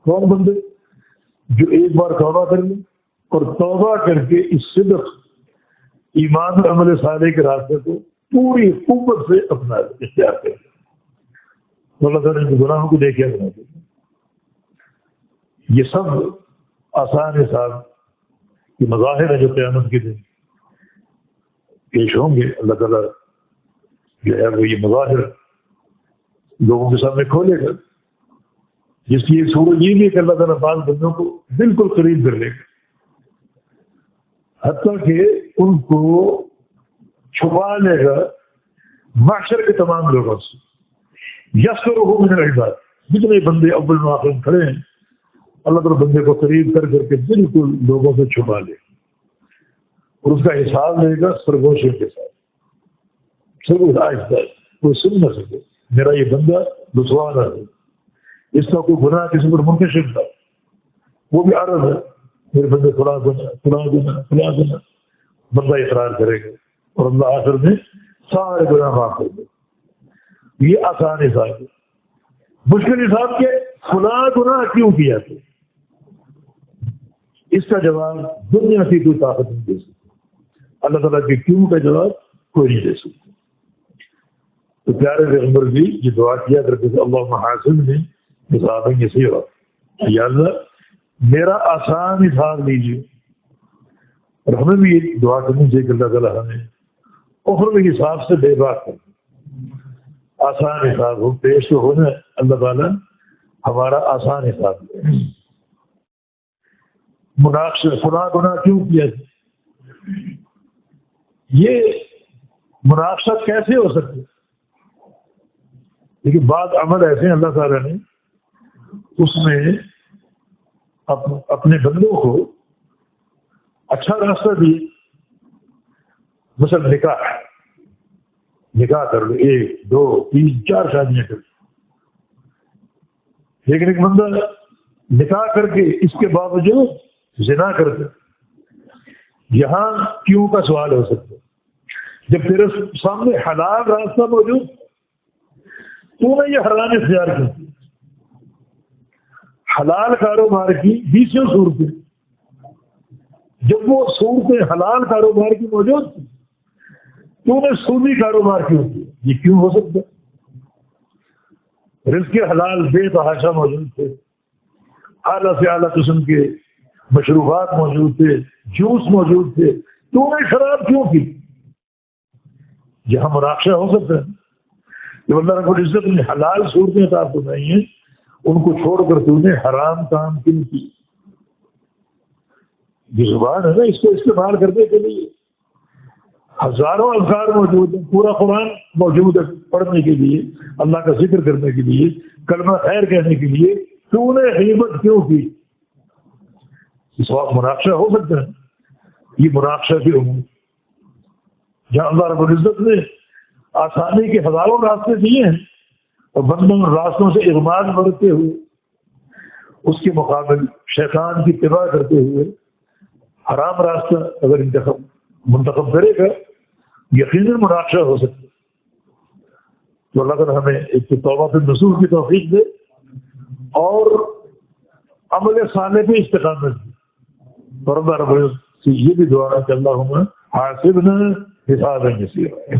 کون بندے؟ جو ایک بار توبہ کر لیں اور توبہ کر کے اس صدق ایمان اور عمل صالح کے راستے کو پوری قوت سے اپنا اختیار کریں. تو اللہ تعالیٰ ان کے گناہوں کو دیکھا بنا دیں. یہ سب آسان حساب کے مظاہر ہے جو قیامت کے دن پیش ہوں گے. اللہ تعالیٰ جو ہے وہ یہ مظاہر لوگوں کے سامنے کھولے گا، جس کی ایک صورت یہ بھی ہے کہ اللہ تعالیٰ بعض بندوں کو بالکل قریب کر لے گا، حتیٰ کہ ان کو چھپا لے گا معاشر کے تمام لوگوں سے. یسرہ من العباد، جتنے بندے اول و آخر کھڑے ہیں اللہ تعالیٰ بندے کو قریب کر کر کے بالکل لوگوں سے چھپا لے اور اس کا حساب لے گا سرگوشیوں کے ساتھ. سرگوش آہستہ کوئی سن نہ سکے میرا یہ بندہ رسوا نہ ہے، اس کا کوئی گناہ کسی پر منتشر تھا، وہ بھی عرض ہے میرے بندے فلاں گناہ بندہ اقرار کرے گا اور اللہ آخر میں سارے گناہ معاف کر دے. یہ آسان حساب ہے. مشکل حساب کے فلاں گناہ کیوں کیا تھا، اس کا جواب دنیا کی کوئی طاقت نہیں دے سکتی. اللہ تعالیٰ کے کیوں کا جواب کوئی نہیں دے سکتا. تو پیارے پیغمبر بھی یہ دعا کیا کرتے تھے اللہم حاسبنی حسابا یسیرا، یا اللہ میرا آسان حساب لیجیے. اور ہمیں بھی یہ دعا کرنی چاہیے کہ اللہ تعالیٰ ہمیں اخروی حساب سے بے باک کر. آسان حساب ہو پیش تو ہونا ہے، اللہ تعالیٰ ہمارا آسان حساب ہے. مناقشہ فلاں گناہ کیوں کیا تھا، یہ مناقشہ کیسے ہو سکتے؟ لیکن بعض عمل ایسے ہیں اللہ تعالیٰ نے اس میں اپنے بندوں کو اچھا راستہ دیے. مثلا نکاح کر لو، 1 2 3 4 شادیاں کر لو. لیکن ایک بندہ نکاح کر کے اس کے باوجود زنا کرتا، یہاں کیوں کا سوال ہو سکتا ہے. جب تیرے سامنے حلال راستہ موجود تو نے یہ حرام اختیار کی. حلال کاروبار کی 20 صورتیں، جب وہ صورتیں حلال کاروبار کی موجود تھی تو نے سودی کاروبار کیوں کیا؟ یہ کیوں ہو سکتا؟ رزق حلال بے تحاشا موجود تھے، اعلیٰ سے اعلیٰ قسم کے مشروبات موجود تھے، جوس موجود تھے، تو نے شراب کیوں کی؟ یہاں مناقشہ ہو سکتا ہے. جب اللہ رب العزت نے حلال صورتیں عطا فرمائی ہیں ان کو چھوڑ کر تو نے حرام کام کیوں کی؟ یہ زبان ہے نا، اس کو استعمال کرنے کے لیے ہزاروں اذکار موجود ہیں، پورا قرآن موجود ہے پڑھنے کے لیے، اللہ کا ذکر کرنے کے لیے، کلمہ خیر کہنے کے لیے. تو نے غیبت کیوں کی؟ اس وقت مناقشہ ہو سکتا ہے. یہ مناقشہ کی عموم جہاں اللہ رب العزت نے آسانی کے ہزاروں راستے دیے ہیں اور بندوں راستوں سے اغماد برتتے ہوئے اس کے مقابل شیطان کی اتباع کرتے ہوئے حرام راستہ اگر منتخب کرے گا یقیناً مناقشہ ہو سکتا ہے. تو اللہ تعالیٰ ہمیں ایک تو توبہ پہ نصوح کی توفیق دے اور عمل صالح پہ استقامت دی. اور اللہ رب العزت سے یہ بھی دعا ہے کہ اللہم حاسبنا حسابا یسیرا.